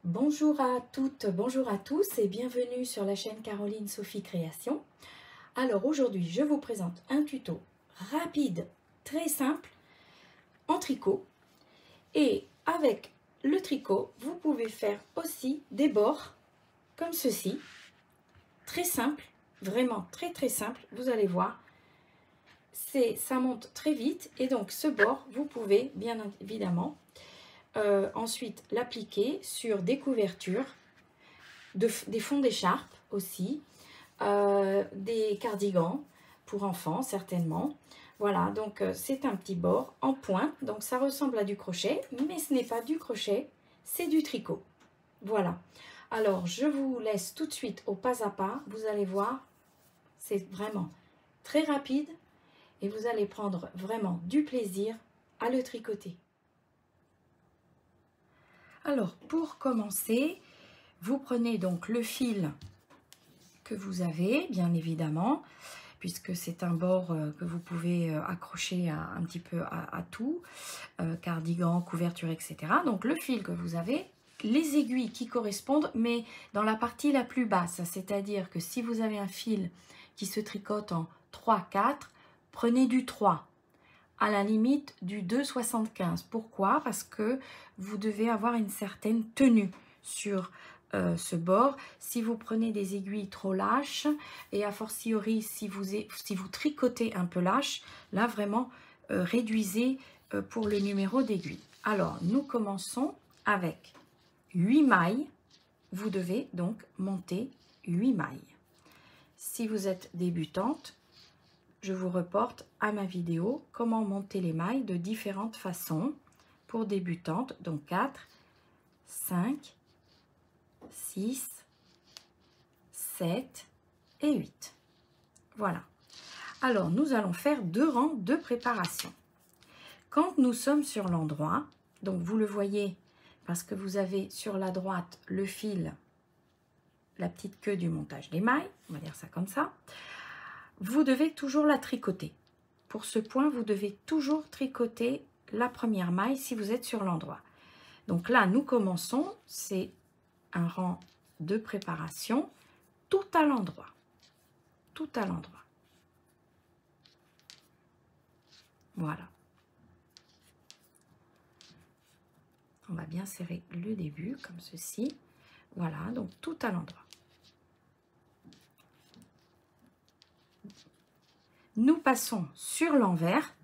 Bonjour à toutes, bonjour à tous et bienvenue sur la chaîne Caroline Sophie Création. Alors aujourd'hui, je vous présente un tuto rapide, très simple, en tricot. Et avec le tricot, vous pouvez faire aussi des bords comme ceci. Très simple, vraiment très simple, vous allez voir. Ça monte très vite et donc ce bord, vous pouvez bien évidemment ensuite l'appliquer sur des couvertures, des fonds d'écharpe aussi, des cardigans pour enfants certainement. Voilà, donc c'est un petit bord en pointe, donc ça ressemble à du crochet, mais ce n'est pas du crochet, c'est du tricot. Voilà, alors je vous laisse tout de suite au pas à pas, vous allez voir, c'est vraiment très rapide et vous allez prendre vraiment du plaisir à le tricoter. Alors pour commencer, vous prenez donc le fil que vous avez, bien évidemment, puisque c'est un bord que vous pouvez accrocher un petit peu à tout, cardigan, couverture, etc. Donc le fil que vous avez, les aiguilles qui correspondent, mais dans la partie la plus basse, c'est-à-dire que si vous avez un fil qui se tricote en 3-4, prenez du 3, à la limite du 2,75. Pourquoi? Parce que vous devez avoir une certaine tenue sur ce bord. Si vous prenez des aiguilles trop lâches et a fortiori si vous tricotez un peu lâche, là vraiment réduisez pour le numéro d'aiguille. Alors nous commençons avec 8 mailles. Vous devez donc monter 8 mailles. Si vous êtes débutante, je vous reporte à ma vidéo comment monter les mailles de différentes façons pour débutantes, donc 4, 5, 6, 7 et 8. Voilà. Alors, nous allons faire 2 rangs de préparation. Quand nous sommes sur l'endroit, donc vous le voyez parce que vous avez sur la droite le fil, la petite queue du montage des mailles, on va dire ça comme ça, vous devez toujours la tricoter. Pour ce point, vous devez toujours tricoter la première maille si vous êtes sur l'endroit. Donc là, nous commençons, c'est un rang de préparation tout à l'endroit. Tout à l'endroit. Voilà. On va bien serrer le début comme ceci. Voilà, donc tout à l'endroit. Nous passons sur l'envers.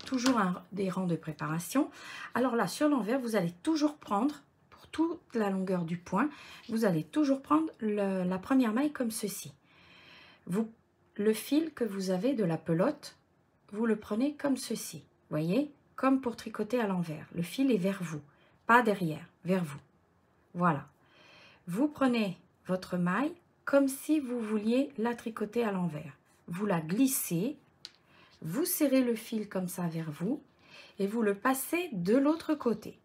Toujours des rangs de préparation. Alors là, sur l'envers, vous allez toujours prendre, pour toute la longueur du point, vous allez toujours prendre la première maille comme ceci. Le fil que vous avez de la pelote, vous le prenez comme ceci. Voyez, comme pour tricoter à l'envers. Le fil est vers vous, pas derrière, vers vous. Voilà. Vous prenez votre maille comme si vous vouliez la tricoter à l'envers. Vous la glissez. Vous serrez le fil comme ça vers vous et vous le passez de l'autre côté.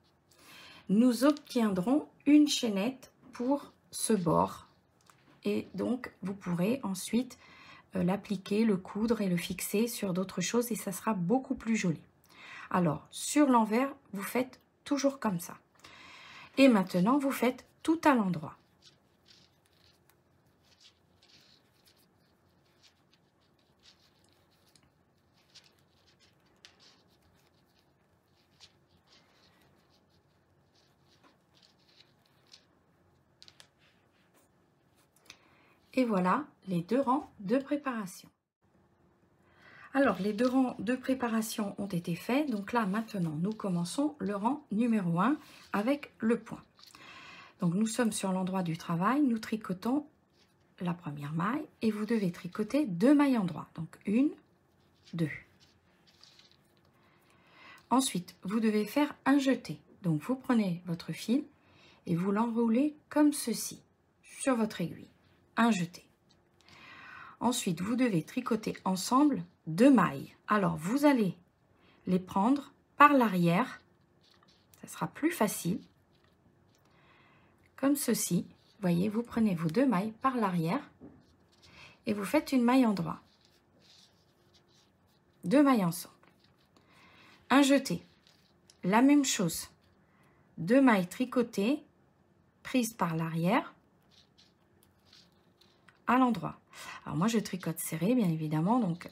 Nous obtiendrons une chaînette pour ce bord et donc vous pourrez ensuite l'appliquer, le coudre et le fixer sur d'autres choses et ça sera beaucoup plus joli. Alors sur l'envers, vous faites toujours comme ça. Et maintenant, vous faites tout à l'endroit. Et voilà les 2 rangs de préparation. Alors, les 2 rangs de préparation ont été faits. Donc là, maintenant, nous commençons le rang numéro 1 avec le point. Donc, nous sommes sur l'endroit du travail. Nous tricotons la première maille et vous devez tricoter 2 mailles en droit. Donc, 1, 2. Ensuite, vous devez faire un jeté. Donc, vous prenez votre fil et vous l'enroulez comme ceci sur votre aiguille. Un jeté. Ensuite, vous devez tricoter ensemble 2 mailles. Alors, vous allez les prendre par l'arrière. Ça sera plus facile. Comme ceci. Vous voyez, vous prenez vos 2 mailles par l'arrière et vous faites une maille en droit. 2 mailles ensemble. Un jeté. La même chose. 2 mailles tricotées prises par l'arrière à l'endroit. Alors moi je tricote serré bien évidemment, donc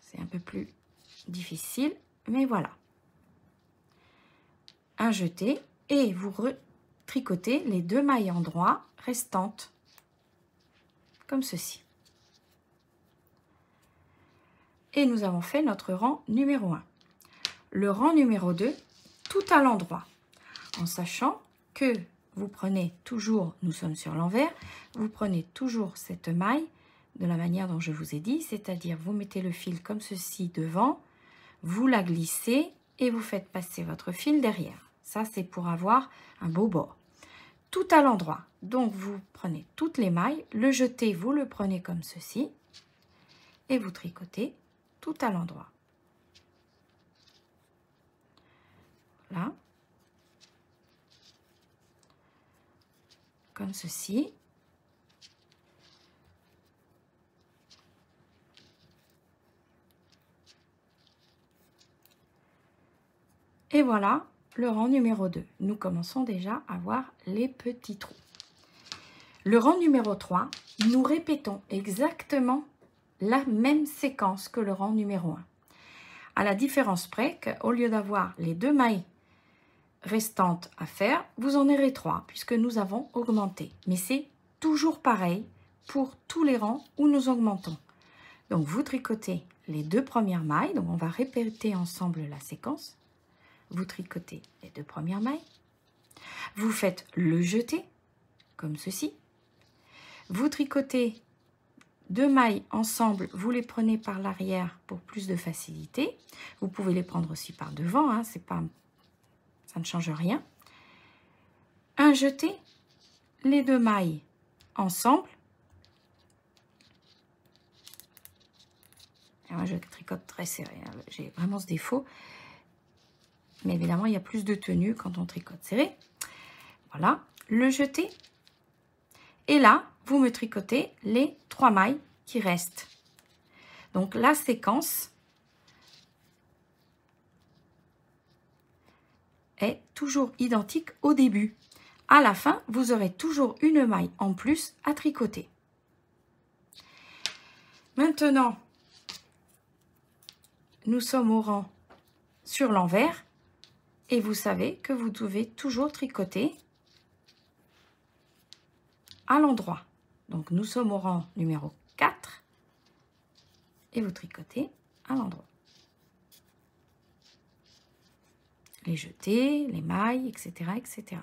c'est un peu plus difficile, mais voilà. Un jeté et vous tricotez les 2 mailles en droit restantes comme ceci. Et nous avons fait notre rang numéro 1. Le rang numéro 2, tout à l'endroit, en sachant que vous prenez toujours, nous sommes sur l'envers, vous prenez toujours cette maille de la manière dont je vous ai dit, c'est-à-dire vous mettez le fil comme ceci devant, vous la glissez et vous faites passer votre fil derrière. Ça, c'est pour avoir un beau bord. Tout à l'endroit, donc vous prenez toutes les mailles, le jeté, vous le prenez comme ceci et vous tricotez tout à l'endroit. Voilà. Comme ceci. Et voilà le rang numéro 2. Nous commençons déjà à voir les petits trous. Le rang numéro 3, nous répétons exactement la même séquence que le rang numéro 1. À la différence près qu'au lieu d'avoir les 2 mailles restantes à faire, vous en aurez 3 puisque nous avons augmenté. Mais c'est toujours pareil pour tous les rangs où nous augmentons. Donc vous tricotez les 2 premières mailles, donc on va répéter ensemble la séquence. Vous tricotez les 2 premières mailles, vous faites le jeté comme ceci, vous tricotez 2 mailles ensemble, vous les prenez par l'arrière pour plus de facilité, vous pouvez les prendre aussi par devant, hein, ça ne change rien. Un jeté, les 2 mailles ensemble, et moi je tricote très serré, hein, j'ai vraiment ce défaut. Mais évidemment, il y a plus de tenue quand on tricote serré. Voilà, le jeté. Et là, vous me tricotez les 3 mailles qui restent. Donc, la séquence est toujours identique au début. À la fin, vous aurez toujours une maille en plus à tricoter. Maintenant, nous sommes au rang sur l'envers. Et vous savez que vous devez toujours tricoter à l'endroit. Donc, nous sommes au rang numéro 4 et vous tricotez à l'endroit. Les jetés, les mailles, etc., etc.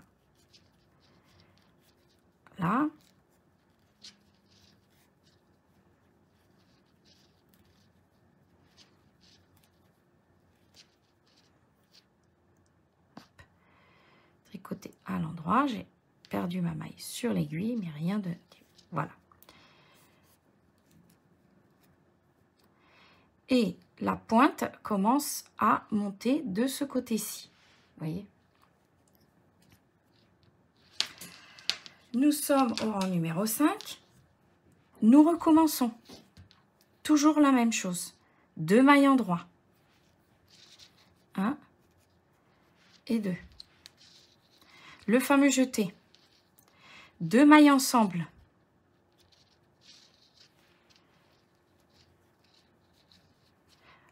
Là. Tricoter à l'endroit. J'ai perdu ma maille sur l'aiguille, mais rien de... Voilà. Et la pointe commence à monter de ce côté-ci. Vous voyez? Nous sommes au rang numéro 5. Nous recommençons. Toujours la même chose. 2 mailles en droit. 1 et 2. Le fameux jeté. 2 mailles ensemble.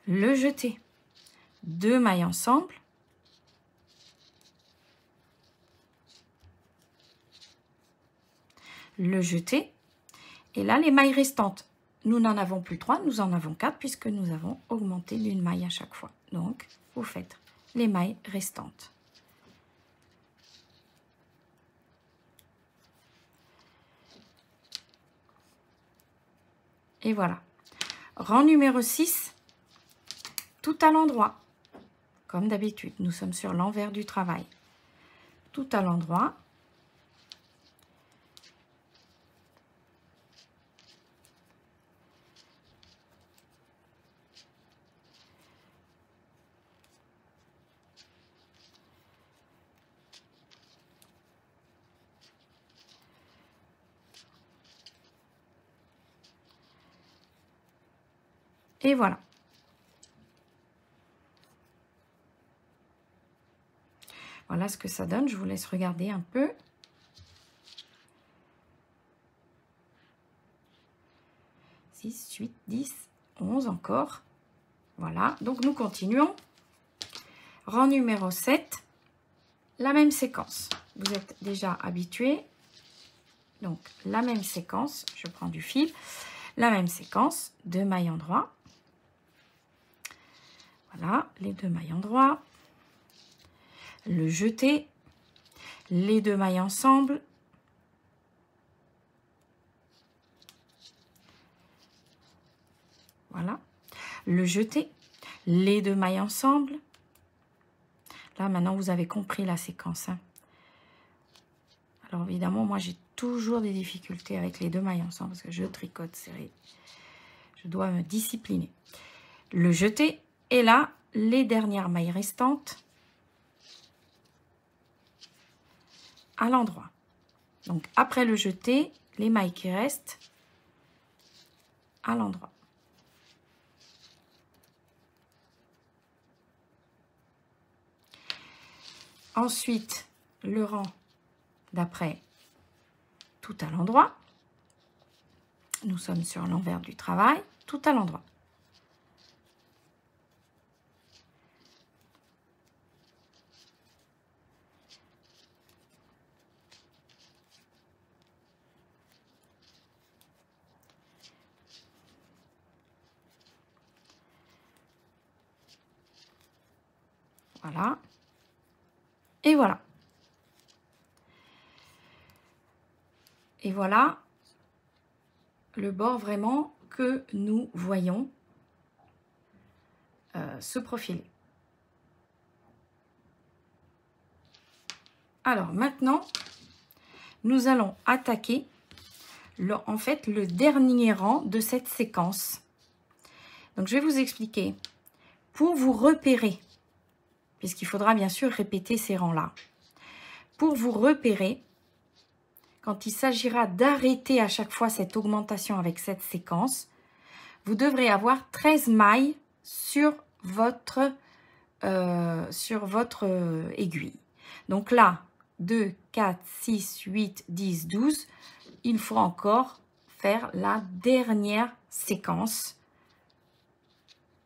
Le jeté. 2 mailles ensemble. Le jeté. Et là, les mailles restantes. Nous n'en avons plus 3, nous en avons 4 puisque nous avons augmenté d'une maille à chaque fois. Donc, vous faites les mailles restantes. Et voilà. Rang numéro 6, tout à l'endroit. Comme d'habitude, nous sommes sur l'envers du travail. Tout à l'endroit. Et voilà. Voilà ce que ça donne. Je vous laisse regarder un peu. « 6, 8, 10, 11 encore. » Voilà. Donc, nous continuons. Rang numéro 7. La même séquence. Vous êtes déjà habitués. Donc, la même séquence. Je prends du fil. La même séquence. 2 mailles endroits. Voilà. Les 2 mailles endroits. Le jeté. Les 2 mailles ensemble. Voilà, le jeté, les 2 mailles ensemble. Là, maintenant, vous avez compris la séquence. Hein. Alors, évidemment, moi, j'ai toujours des difficultés avec les 2 mailles ensemble parce que je tricote serré. Je dois me discipliner. Le jeté, et là, les dernières mailles restantes à l'endroit. Donc, après le jeté, les mailles qui restent à l'endroit. Ensuite, le rang d'après, tout à l'endroit. Nous sommes sur l'envers du travail, tout à l'endroit. Voilà. Et voilà. Et voilà le bord vraiment que nous voyons se profiler. Alors maintenant, nous allons attaquer en fait le dernier rang de cette séquence. Donc je vais vous expliquer. Pour vous repérer, puisqu'il faudra bien sûr répéter ces rangs-là. Pour vous repérer, quand il s'agira d'arrêter à chaque fois cette augmentation avec cette séquence, vous devrez avoir 13 mailles sur votre aiguille. Donc là, 2, 4, 6, 8, 10, 12, il faut encore faire la dernière séquence.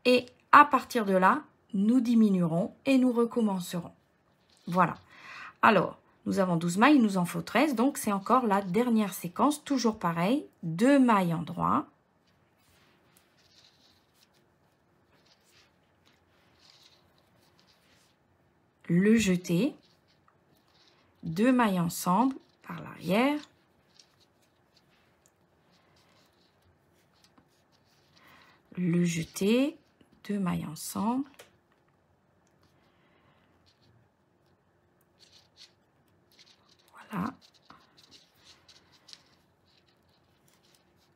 Et à partir de là, nous diminuerons et nous recommencerons. Voilà. Alors, nous avons 12 mailles, il nous en faut 13. Donc, c'est encore la dernière séquence. Toujours pareil. 2 mailles endroits. Le jeté. 2 mailles ensemble par l'arrière. Le jeté. 2 mailles ensemble. Voilà.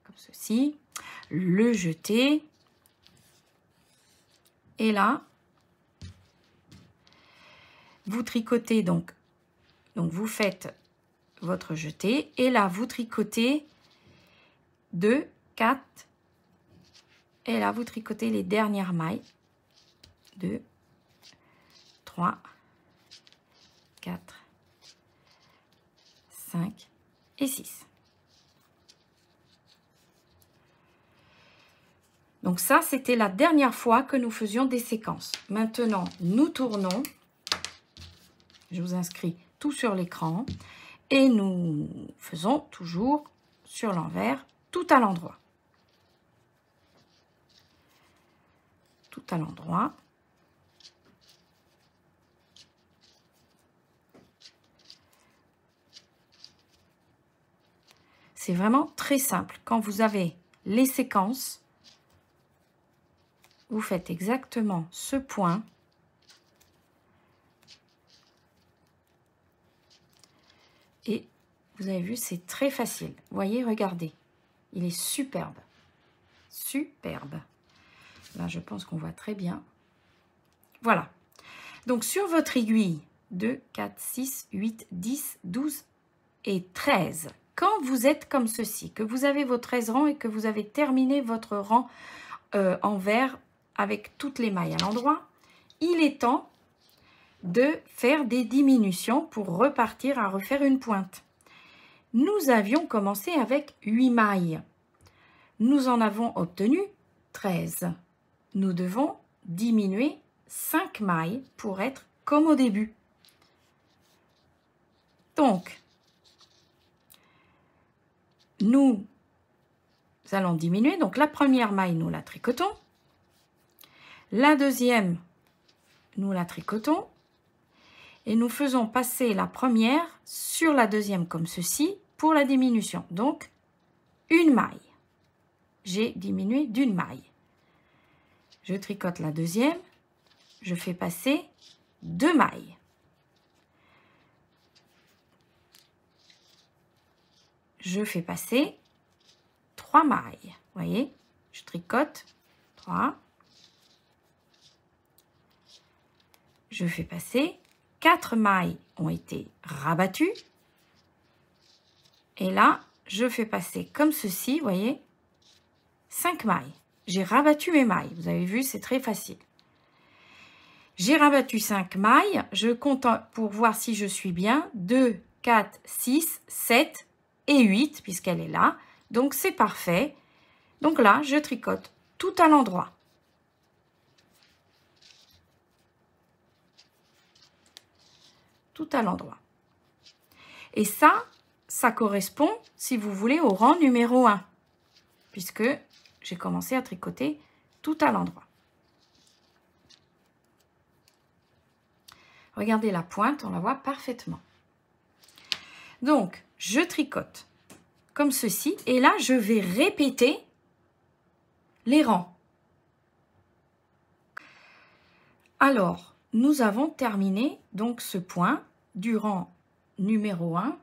Comme ceci. Le jeté. Et là, vous tricotez donc vous faites votre jeté. Et là, vous tricotez 2, 4. Et là, vous tricotez les dernières mailles. 2, 3, 4, 5 et 6. Donc ça, c'était la dernière fois que nous faisions des séquences. Maintenant, nous tournons. Je vous inscris tout sur l'écran. Et nous faisons toujours sur l'envers, tout à l'endroit. Tout à l'endroit. C'est vraiment très simple. Quand vous avez les séquences, vous faites exactement ce point. Et vous avez vu, c'est très facile. Vous voyez, regardez. Il est superbe. Superbe. Là, je pense qu'on voit très bien. Voilà. Donc, sur votre aiguille, 2, 4, 6, 8, 10, 12 et 13. Quand vous êtes comme ceci, que vous avez vos 13 rangs et que vous avez terminé votre rang en vert avec toutes les mailles à l'endroit, il est temps de faire des diminutions pour repartir à refaire une pointe. Nous avions commencé avec 8 mailles. Nous en avons obtenu 13. Nous devons diminuer 5 mailles pour être comme au début. Donc, nous allons diminuer. Donc, la première maille, nous la tricotons. La deuxième, nous la tricotons. Et nous faisons passer la première sur la deuxième comme ceci pour la diminution. Donc, une maille. J'ai diminué d'une maille. Je tricote la deuxième. Je fais passer 2 mailles. Je fais passer 3 mailles. Vous voyez, je tricote 3. Je fais passer 4 mailles ont été rabattues. Et là, je fais passer comme ceci, vous voyez, 5 mailles. J'ai rabattu mes mailles. Vous avez vu, c'est très facile. J'ai rabattu 5 mailles. Je compte pour voir si je suis bien. 2, 4, 6, 7 et 8, puisqu'elle est là. Donc, c'est parfait. Donc là, je tricote tout à l'endroit. Tout à l'endroit. Et ça correspond, si vous voulez, au rang numéro 1, puisque j'ai commencé à tricoter tout à l'endroit. Regardez la pointe, on la voit parfaitement. Donc, je tricote comme ceci, et là, je vais répéter les rangs. Alors, nous avons terminé donc ce point du rang numéro 1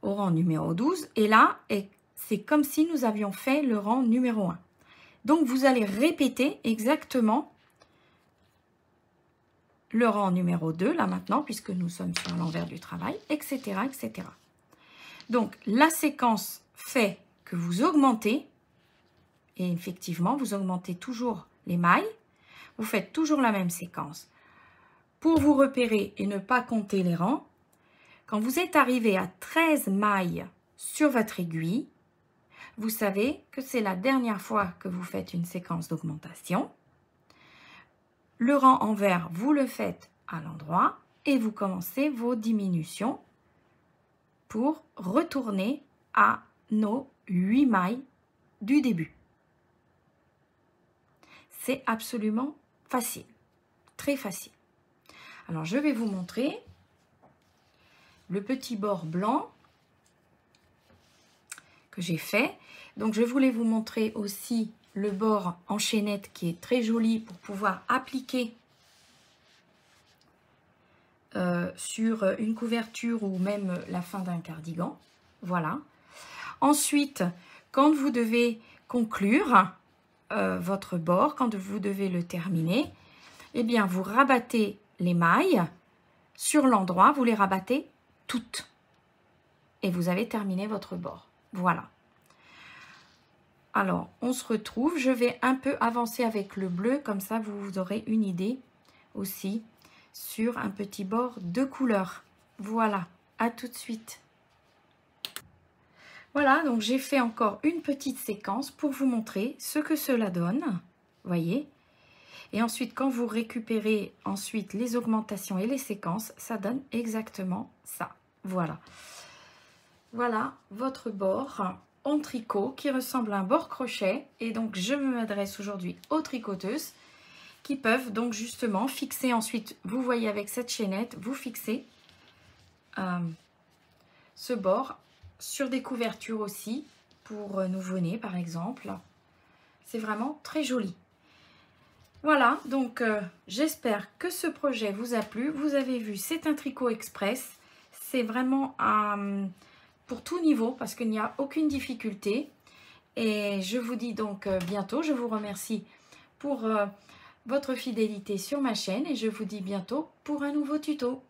au rang numéro 12. Et là, c'est comme si nous avions fait le rang numéro 1. Donc, vous allez répéter exactement le rang numéro 2, là maintenant, puisque nous sommes sur l'envers du travail, etc., etc. Donc, la séquence fait que vous augmentez, et effectivement, vous augmentez toujours les mailles. Vous faites toujours la même séquence. Pour vous repérer et ne pas compter les rangs, quand vous êtes arrivé à 13 mailles sur votre aiguille, vous savez que c'est la dernière fois que vous faites une séquence d'augmentation. Le rang en vert, vous le faites à l'endroit et vous commencez vos diminutions pour retourner à nos 8 mailles du début. C'est absolument facile, très facile. Alors, je vais vous montrer le petit bord blanc que j'ai fait. Donc, je voulais vous montrer aussi le bord en chaînette qui est très joli pour pouvoir appliquer sur une couverture ou même la fin d'un cardigan. Voilà. Ensuite, quand vous devez conclure votre bord, quand vous devez le terminer, eh bien, vous rabattez les mailles sur l'endroit, vous les rabattez toutes. Et vous avez terminé votre bord. Voilà. Alors, on se retrouve. Je vais un peu avancer avec le bleu, comme ça vous aurez une idée aussi sur un petit bord de couleur. Voilà, à tout de suite. Voilà, donc j'ai fait encore une petite séquence pour vous montrer ce que cela donne. Voyez. Et ensuite, quand vous récupérez ensuite les augmentations et les séquences, ça donne exactement ça. Voilà. Voilà votre bord en tricot qui ressemble à un bord crochet. Et donc, je m'adresse aujourd'hui aux tricoteuses qui peuvent donc justement fixer ensuite, vous voyez avec cette chaînette, vous fixez ce bord sur des couvertures aussi pour nouveau-né par exemple. C'est vraiment très joli. Voilà, donc j'espère que ce projet vous a plu. Vous avez vu, c'est un tricot express. C'est vraiment pour tout niveau parce qu'il n'y a aucune difficulté. Et je vous dis donc bientôt. Je vous remercie pour votre fidélité sur ma chaîne et je vous dis bientôt pour un nouveau tuto.